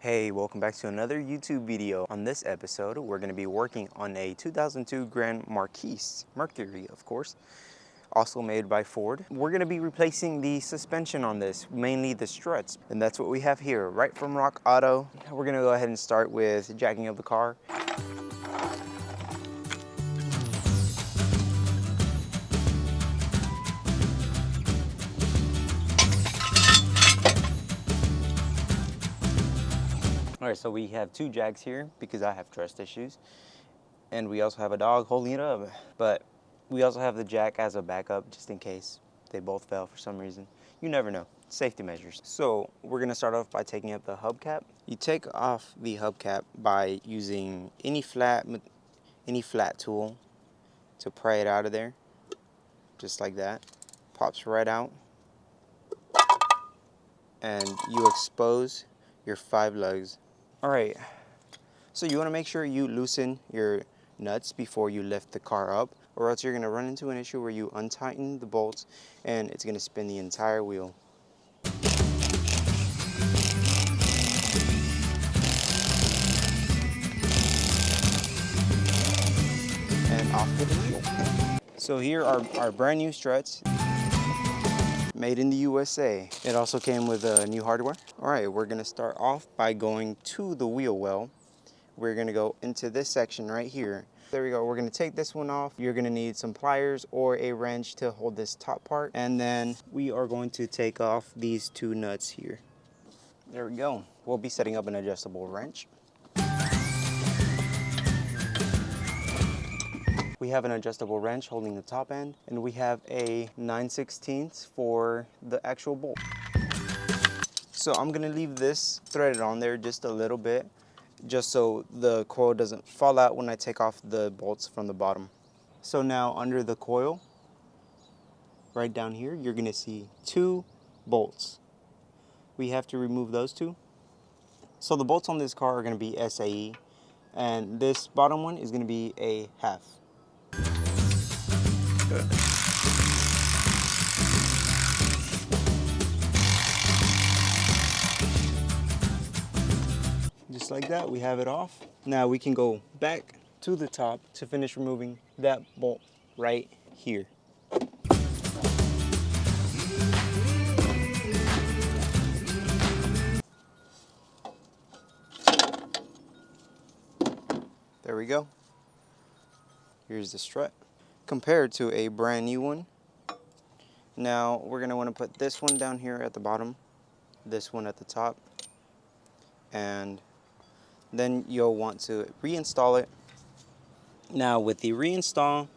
Hey, welcome back to another YouTube video. On this episode, we're going to be working on a 2002 Grand Marquise, Mercury of course, also made by Ford. We're going to be replacing the suspension on this, mainly the struts, and that's what we have here, right from Rock Auto. We're going to go ahead and start with jacking up the car. All right, so we have two jacks here because I have trust issues, and we also have a dog holding it up, but we also have the jack as a backup just in case they both fail for some reason. You never know. Safety measures. So we're gonna start off by taking out the hubcap. You take off the hubcap by using any flat tool to pry it out of there, just like that. Pops right out, and you expose your 5 lugs. All right, so you want to make sure you loosen your nuts before you lift the car up, or else you're going to run into an issue where you untighten the bolts and it's going to spin the entire wheel. And off with the wheel. So here are our brand new struts, made in the USA. It also came with new hardware. All right, we're gonna start off by going to the wheel well. We're gonna go into this section right here. There we go, we're gonna take this one off. You're gonna need some pliers or a wrench to hold this top part. And then we are going to take off these 2 nuts here. There we go. We'll be setting up an adjustable wrench. We have an adjustable wrench holding the top end, and we have a 9/16 for the actual bolt. So I'm gonna leave this threaded on there just a little bit, just so the coil doesn't fall out when I take off the bolts from the bottom. So now under the coil, right down here, you're gonna see 2 bolts. We have to remove those 2. So the bolts on this car are gonna be SAE, and this bottom one is gonna be a half. Just like that, we have it off. Now we can go back to the top to finish removing that bolt right here. There we go. Here's the strut compared to a brand new one. Now we're gonna want to put this one down here at the bottom, this one at the top, and then you'll want to reinstall it. Now with the reinstall,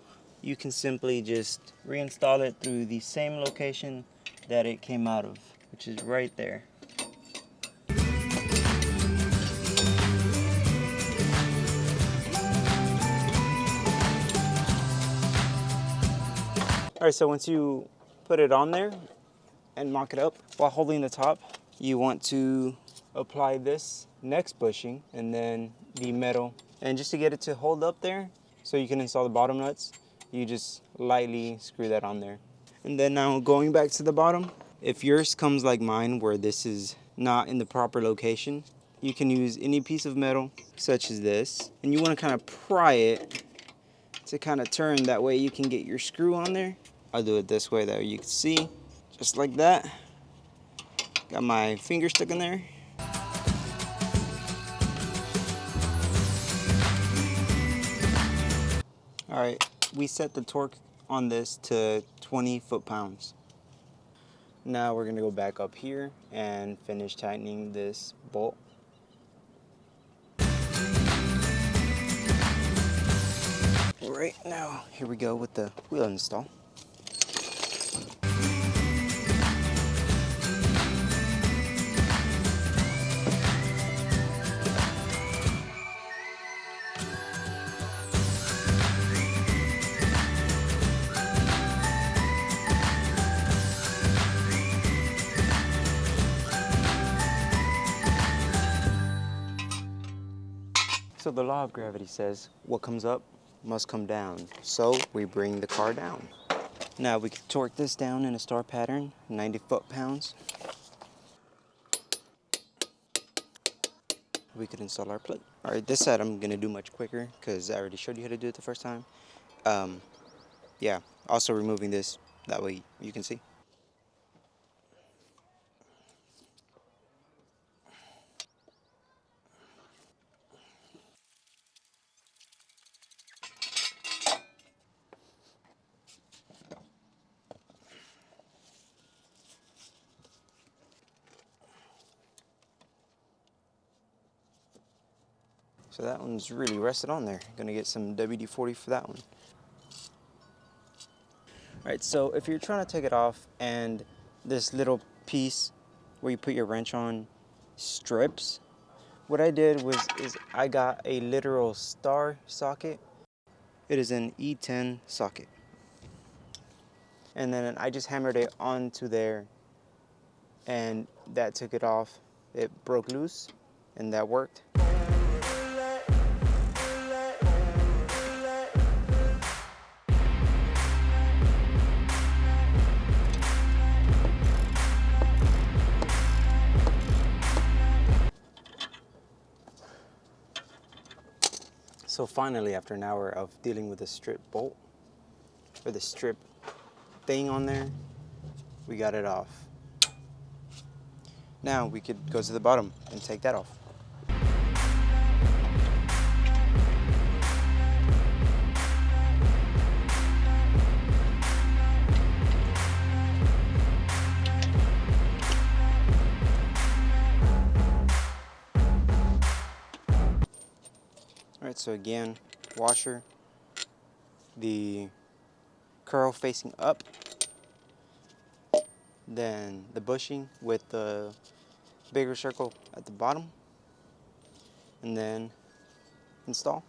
you can simply just reinstall it through the same location that it came out of, which is right there. All right, so once you put it on there and mock it up while holding the top, you want to apply this next bushing and then the metal. And just to get it to hold up there so you can install the bottom nuts, you just lightly screw that on there. And then now going back to the bottom, if yours comes like mine where this is not in the proper location, you can use any piece of metal such as this, and you want to kind of pry it to kind of turn, that way you can get your screw on there. I'll do it this way that you can see, just like that. Got my finger stuck in there. All right, we set the torque on this to 20 foot-pounds. Now we're gonna go back up here and finish tightening this bolt. All right, now here we go with the wheel install. So the law of gravity says what comes up must come down. So we bring the car down. Now we can torque this down in a star pattern, 90 foot-pounds. we could install our plate. All right, this side I'm gonna do much quicker because I already showed you how to do it the first time. Yeah, also removing this, that way you can see. So that one's really rested on there. Gonna get some WD-40 for that one. All right, so if you're trying to take it off and this little piece where you put your wrench on strips, what I did is I got a literal star socket. It is an E10 socket. And then I just hammered it onto there and that took it off. It broke loose and that worked. So finally, after an hour of dealing with the strip bolt, or the strip thing on there, we got it off. Now we could go to the bottom and take that off. All right, so again, washer, the curl facing up, then the bushing with the bigger circle at the bottom, and then install.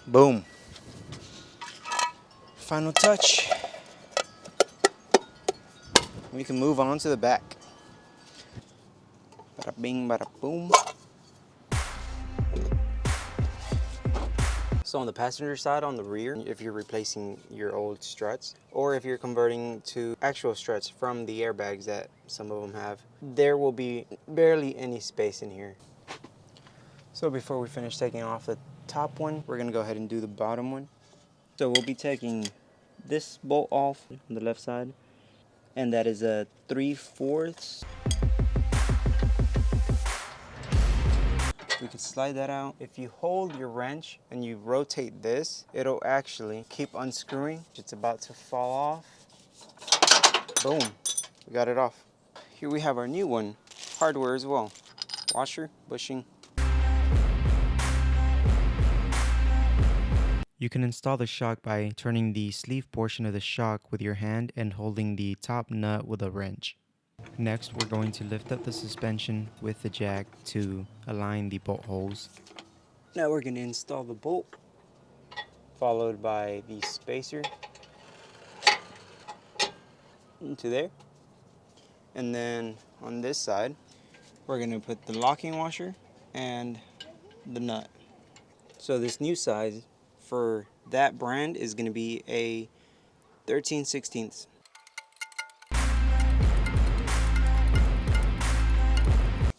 Boom. Final touch. We can move on to the back. Bada bing, bada boom. So on the passenger side, on the rear, if you're replacing your old struts, or if you're converting to actual struts from the airbags that some of them have, there will be barely any space in here. So before we finish taking off the top one, we're gonna go ahead and do the bottom one. So we'll be taking this bolt off on the left side, and that is a 3/4. We can slide that out. If you hold your wrench and you rotate this, it'll actually keep unscrewing. It's about to fall off. Boom, we got it off. Here we have our new one, hardware as well. Washer, bushing. You can install the shock by turning the sleeve portion of the shock with your hand and holding the top nut with a wrench. Next, we're going to lift up the suspension with the jack to align the bolt holes. Now we're going to install the bolt, followed by the spacer into there. And then on this side, we're going to put the locking washer and the nut. So this new size for that brand is going to be a 13/16.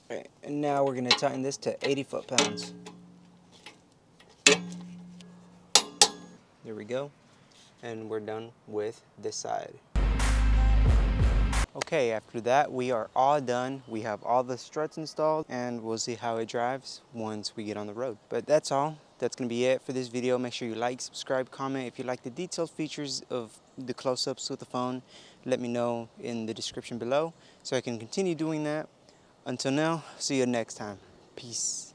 Right, and now we're going to tighten this to 80 foot-pounds. There we go. And we're done with this side. Okay, after that we are all done. We have all the struts installed and we'll see how it drives once we get on the road. But that's all. That's going to be it for this video. Make sure you like, subscribe, comment. If you like the detailed features of the close-ups with the phone, let me know in the description below so I can continue doing that. Until now, see you next time. Peace.